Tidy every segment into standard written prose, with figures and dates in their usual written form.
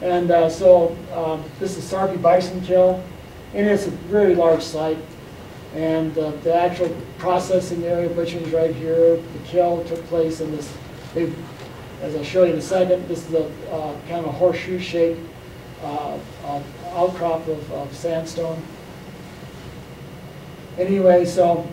And this is Sarpy Bison Kill, and it's a very large site. And the actual processing area, butchering is right here. The kill took place in this, as I'll show you in a second, this is a kind of a horseshoe-shaped outcrop of sandstone. Anyway, so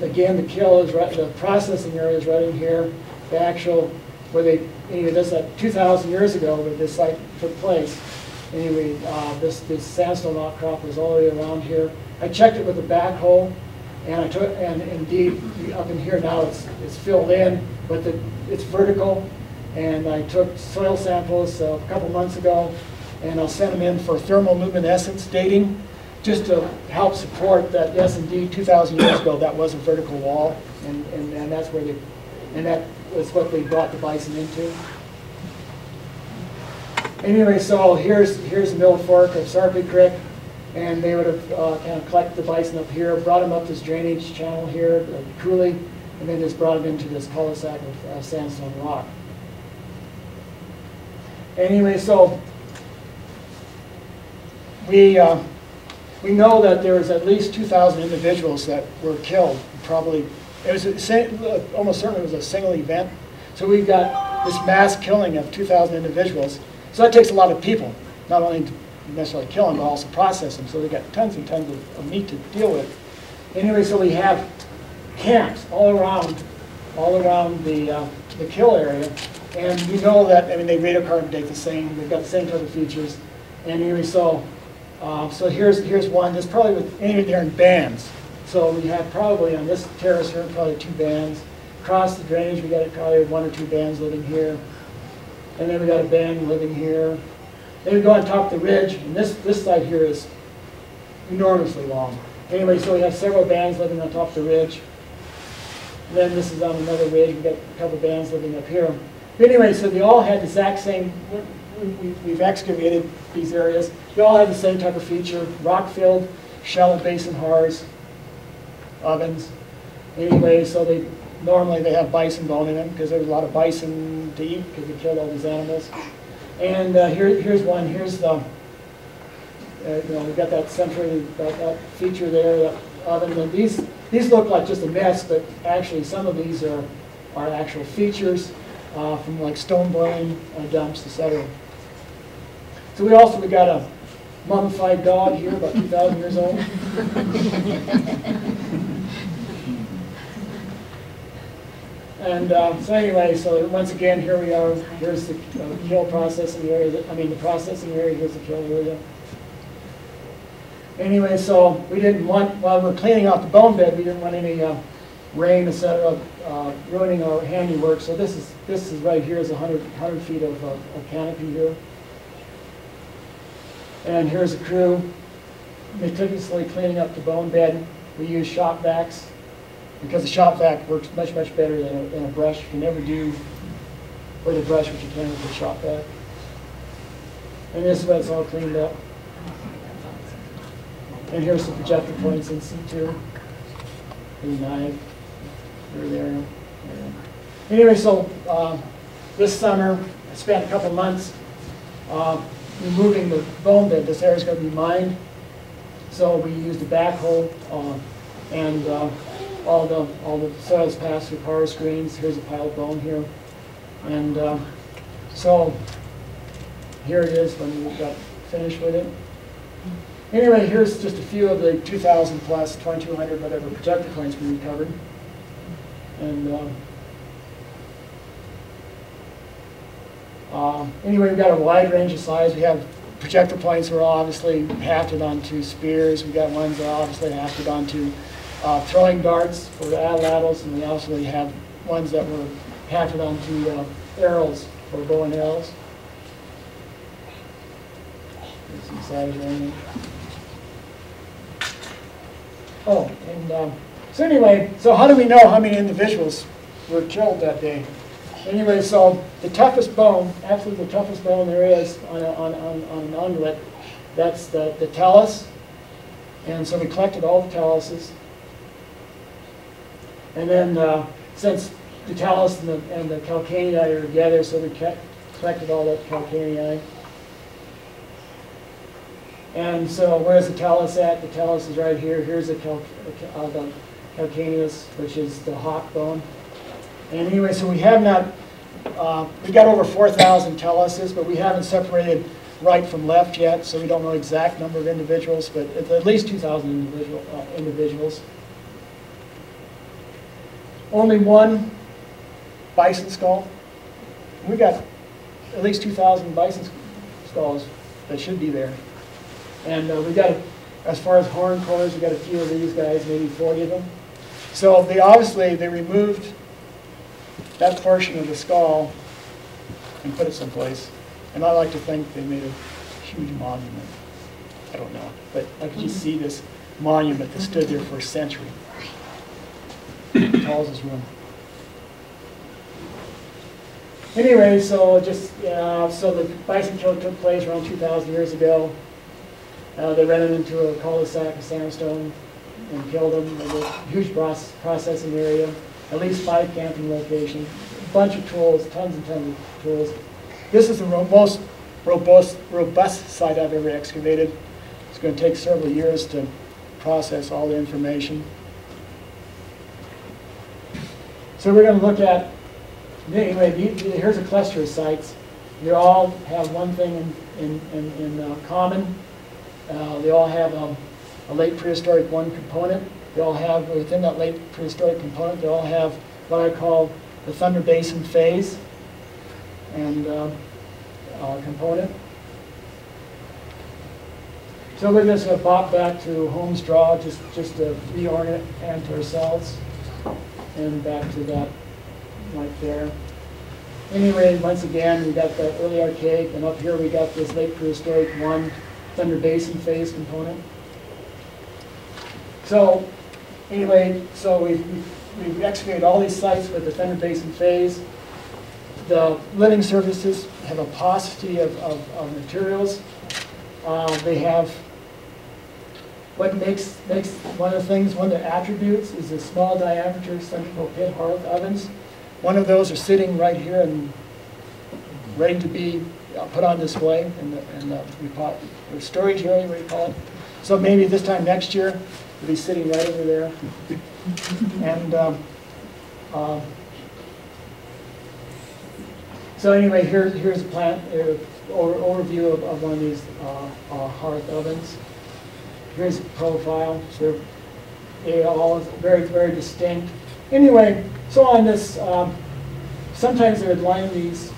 again, the kill is right, the processing area is right in here. The actual, where they, anyway, this is like 2,000 years ago where this site took place. Anyway, this sandstone outcrop was all the way around here. I checked it with a backhoe, and indeed up in here now it's filled in, but it's vertical. And I took soil samples a couple months ago, and I'll send them in for thermoluminescence dating, just to help support that, yes, indeed, 2,000 years ago that was a vertical wall, and that's where that was what they brought the bison into. Anyway, so here's the middle fork of Sarpy Creek, and they would have kind of collected the bison up here, brought them up this drainage channel here, the coulee, and then just brought them into this cul-de-sac of sandstone rock. Anyway, so we know that there was at least 2,000 individuals that were killed. Probably, it was almost certainly was a single event. So we've got this mass killing of 2,000 individuals. So that takes a lot of people, not only to necessarily kill them, but also process them. So they got tons and tons of meat to deal with. Anyway, so we have camps all around the kill area. And we know that, I mean, they radiocarbon date the same. They've got the same type of features. And anyway, so here's one. There's probably, anyway, they're in bands. So we have probably on this terrace here, probably 2 bands. Across the drainage, we got probably 1 or 2 bands living here. And then we got a band living here. Then we go on top of the ridge, and this side here is enormously long. Anyway, so we have several bands living on top of the ridge. And then this is on another ridge. We've got a couple bands living up here. But anyway, so they all had the exact same, we've excavated these areas. They all have the same type of feature: rock-filled, shallow basin hars, ovens. Anyway, so normally they have bison bone in them because there's a lot of bison to eat because they killed all these animals. And here's one. Here's the, we've got that century, that feature there, that oven. And these look like just a mess, but actually some of these are actual features from like stone boiling dumps, etc. So we got a mummified dog here, about 2,000 years old. And so anyway, so once again, here we are. Here's the kill processing area. The processing area. Here's the kill area. Anyway, so we didn't want, while we're cleaning out the bone bed, we didn't want any rain, etc., ruining our handiwork. So this is right here is 100 feet of canopy here. And here's a crew meticulously cleaning up the bone bed. We use shop vacs, because the shop vac works much better than a brush. You can never do with a brush what you can with a shop vac. And this is when it's all cleaned up. And here's the projector points in situ. The knife. There. Anyway, so this summer I spent a couple months removing the bone bed. This area is going to be mined. So we used a backhoe and all the soils passed through power screens. Here's a pile of bone here. And so here it is when we got finished with it. Anyway, here's just a few of the 2,000 plus, 2,200, whatever projector points we recovered. And anyway, we've got a wide range of size. We have projector points that are obviously hafted onto spears. We've got ones that are obviously hafted onto throwing darts for the atlatls, and we also have ones that were hafted onto arrows for bow and arrows. There's some size range. Oh, and so anyway, so how do we know how many individuals were killed that day? Anyway, so the toughest bone, absolutely the toughest bone there is on an ungulate, that's the talus. And so we collected all the taluses. And then since the talus and the calcanei are together, so we collected all that calcanei. And so where's the talus at? The talus is right here. Here's the calcaneus, which is the hawk bone. And anyway, so we have not, we got over 4,000 taluses, but we haven't separated right from left yet, so we don't know the exact number of individuals, but at least 2,000 individuals. Only one bison skull. We got at least 2,000 bison skulls that should be there. And we got, as far as horn cores, we got a few of these guys, maybe 40 of them. So they obviously, they removed that portion of the skull and put it someplace. And I like to think they made a huge monument. I don't know, but I could just see this monument that stood there for a century. As tall as this room. Anyway, so just so the bison kill took place around 2,000 years ago. They ran into a cul-de-sac of sandstone and killed them. There was a huge processing area, at least 5 camping locations, a bunch of tools, tons and tons of tools. This is the most robust site I've ever excavated. It's going to take several years to process all the information. So we're going to look at, anyway, here's a cluster of sites. They all have one thing in common. They all have a late prehistoric one component. They all have, within that late prehistoric component, they all have what I call the Thunder Basin phase and component. So we're just going to bop back to Holmes' draw, just to reorient ourselves, and back to that right there. Anyway, once again, we got the early archaic, and up here we got this late prehistoric one Thunder Basin phase component. So anyway, so we've excavated all these sites with the Thunder Basin phase. The living surfaces have a paucity of materials. They have, what makes one of the things, one of the attributes is the small diameter central pit hearth ovens. One of those are sitting right here and ready to be put on display in the storage area, what do you call it. So maybe this time next year, it'll be sitting right over there. And so anyway, here's a plant overview of one of these hearth ovens. Here's a profile. So they're all very, very distinct. Anyway, so on this, sometimes they would line these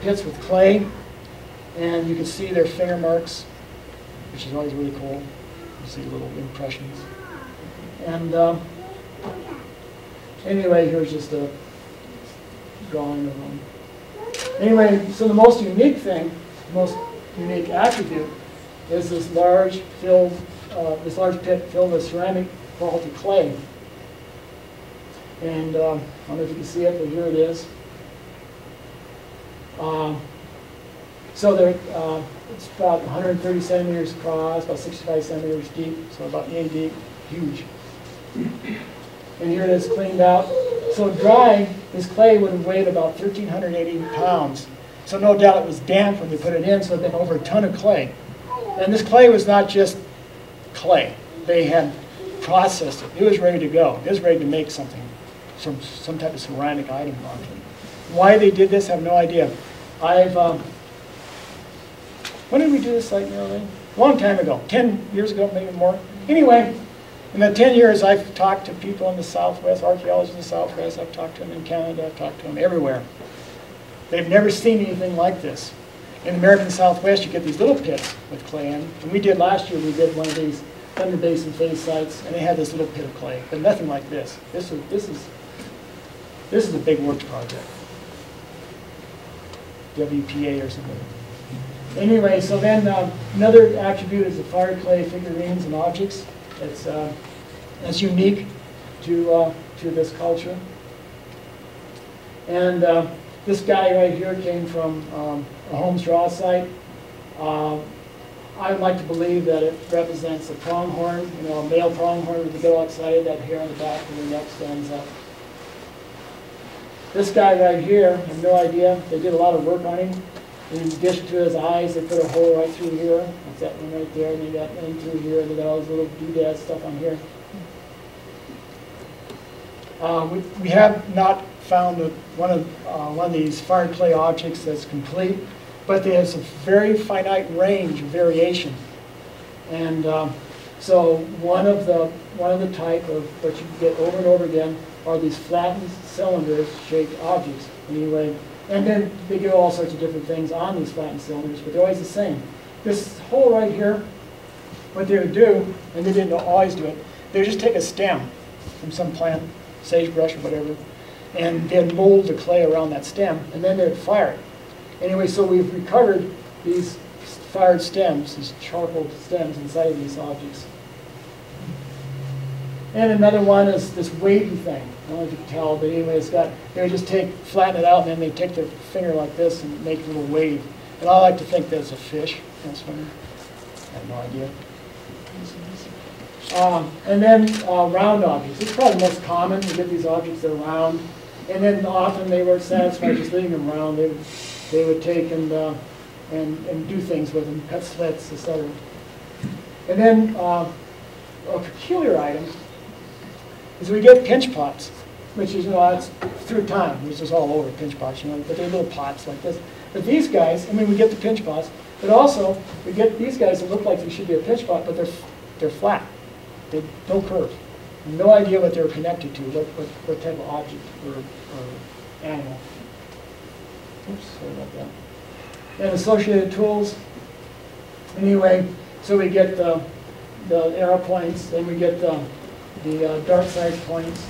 pits with clay, and you can see their finger marks, which is always really cool. You see little impressions. And anyway, here's just a drawing of them. Anyway, so the most unique thing, the most unique attribute, is this large pit filled with ceramic faulty clay. And I don't know if you can see it, but here it is. So it's about 130 centimeters across, about 65 centimeters deep, so about yay deep, huge. And here it is cleaned out. So dry, this clay would have weighed about 1,380 pounds. So no doubt it was damp when we put it in, so it had been over a ton of clay. And this clay was not just clay. They had processed it. It was ready to go. It was ready to make something, some type of ceramic item on it. Why they did this, I have no idea. When did we do this site nearly? A long time ago, 10 years ago, maybe more. Anyway, in the 10 years, I've talked to people in the Southwest, archaeologists in the Southwest. I've talked to them in Canada. I've talked to them everywhere. They've never seen anything like this. In the American Southwest, you get these little pits with clay in. And we did last year, we did one of these Thunder Basin phase sites, and they had this little pit of clay, but nothing like this. This is a big works project. WPA or something. Anyway, so then another attribute is the fire clay figurines and objects. That's unique to this culture. And this guy right here came from a Holmes Draw site. I would like to believe that it represents a pronghorn, a male pronghorn with the bill outside, that hair on the back and the neck stands up. This guy right here, I have no idea. They did a lot of work on him. In addition to his eyes, they put a hole right through here. That's that one right there. And they got one through here. And they got all this little doodad stuff on here. We have not found one of these fired clay objects that's complete, but there's a very finite range of variation. And so one of the type of what you get over and over again are these flattened cylinder-shaped objects. Anyway, and then they do all sorts of different things on these flattened cylinders, but they're always the same. This hole right here, what they would do, and they didn't always do it, they would just take a stem from some plant, sagebrush or whatever, and then mold the clay around that stem, and then they would fire it. Anyway, so we've recovered these fired stems, these charcoal stems inside of these objects. And another one is this wavy thing. I don't know if you can tell, but anyway, they would just flatten it out, and then they take their finger like this and make a little wave. And I like to think that's a fish. That's funny. I have no idea. And then round objects. It's probably the most common. You get these objects that are round. And then often they weren't satisfied just leaving them round. They would take and do things with them, cut slits, etc. And then a peculiar item is we get pinch pots, which is, it's through time. It's just all over pinch pots, but they're little pots like this. But these guys, we get the pinch pots, but also we get these guys that look like they should be a pinch pot, but they're flat. They no curve. No idea what they're connected to, what type of object or animal. Oops, sorry about that. And associated tools. Anyway, so we get the arrow points, then we get the dark side points,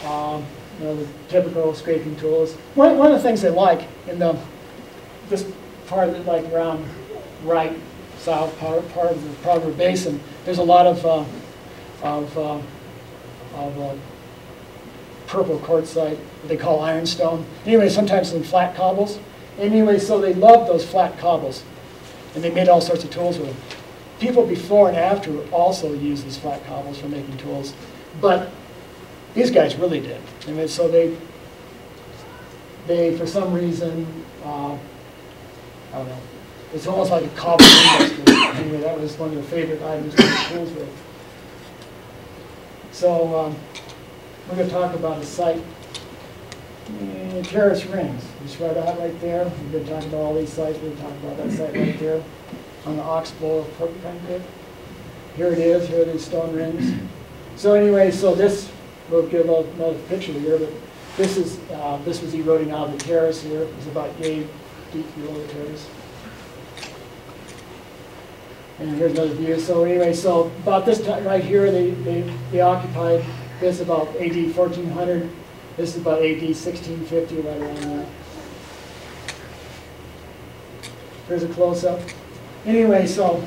the typical scraping tools. One of the things they like in this part of it, like around right, south part of the Proper Basin, there's a lot of purple quartzite, what they call ironstone. Anyway, sometimes in flat cobbles. Anyway, so they loved those flat cobbles, and they made all sorts of tools with them. People before and after also used these flat cobbles for making tools, but these guys really did. So they for some reason, I don't know, it's almost like a cobble industry. Anyway, that was one of the favorite items to make tools with. So we're going to talk about a site, Terrace Rings. Just right there. We're going to talk about all these sites. We're going to talk about that site right there on the Oxbow Porcupine Pit. Here it is. Here are these stone rings. So anyway, so this, we'll give another picture here, but this was eroding out of the terrace here. It's about yay deep below the terrace. And here's another view. So anyway, so about this time right here, they occupied this about AD 1400. This is about AD 1650, right around there. Here's a close-up. Anyway, so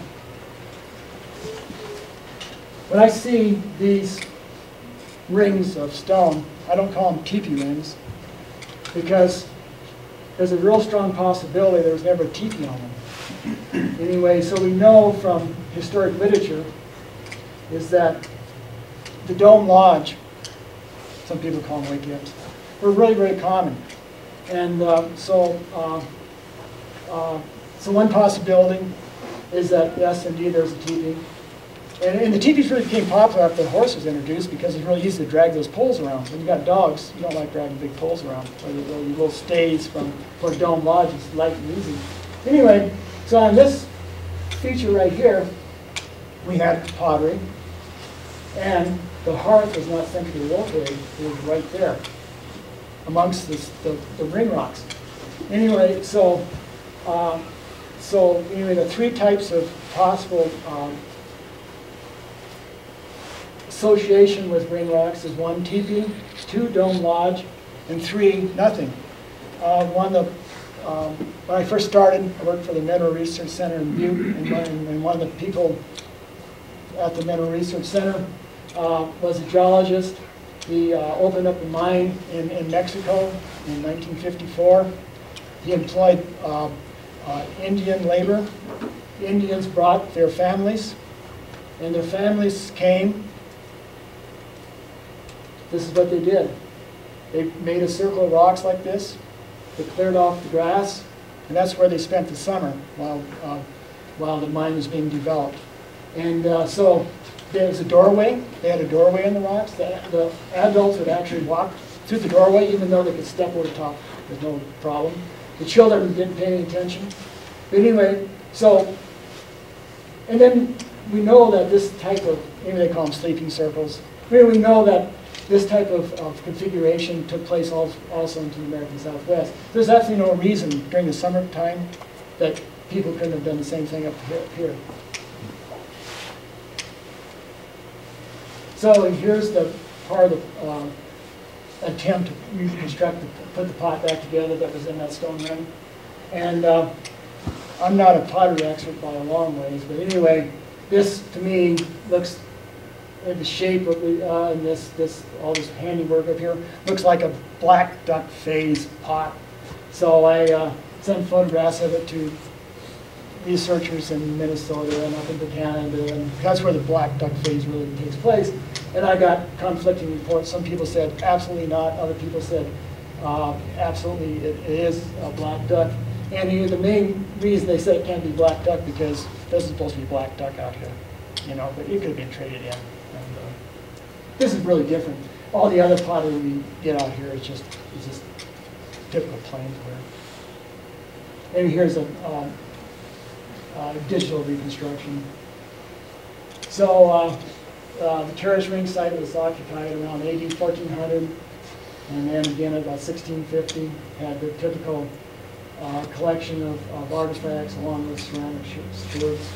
when I see these rings of stone, I don't call them teepee rings, because there's a real strong possibility there was never a teepee on them. Anyway, so we know from historic literature is that the Dome Lodge, some people call them wake-ups, were really very common. And so one possibility is that, yes, indeed, there's a teepee. And the teepees really became popular after the horse was introduced, because it's really easy to drag those poles around. When you've got dogs, you don't like dragging big poles around. Or your little stays for a Dome Lodge is light and easy. Anyway, so on this feature right here, we had pottery, and the hearth was not centrally located. It was right there, amongst the ring rocks. Anyway, so anyway, the three types of possible association with ring rocks is 1, teepee, 2, Dome Lodge, and 3, nothing. When I first started, I worked for the Mineral Research Center in Butte, and one of the people at the Mineral Research Center was a geologist. He opened up a mine in Mexico in 1954. He employed Indian labor. The Indians brought their families, and their families came. This is what they did. They made a circle of rocks like this. They cleared off the grass, And that's where they spent the summer while the mine was being developed. And so there was a doorway. They had a doorway in the rocks. The adults would actually walk through the doorway, even though they could step over the top. There's no problem. The children didn't pay any attention. But anyway, so, and then we know that this type of, maybe they call them sleeping circles. We know that this type of configuration took place also into the American Southwest. There's absolutely no reason during the summertime that people couldn't have done the same thing up here. So here's the part of the attempt to reconstruct, put the pot back together that was in that stone ring. And I'm not a pottery expert by a long ways, but anyway, this to me looks, the shape of the, and all this handiwork up here looks like a black duck phase pot. So I sent photographs of it to researchers in Minnesota and up into Canada, and that's where the black duck phase really takes place. And I got conflicting reports. Some people said absolutely not. Other people said absolutely it is a black duck. And the main reason they said it can't be black duck because this is supposed to be black duck out here, you know, but it could have been traded in. And, this is really different. All the other pottery we get out here is just typical plainsware. And here's a digital reconstruction. So the terrace ring site was occupied around AD 1400, and then again about 1650 had the typical collection of artifacts along with ceramic skewers.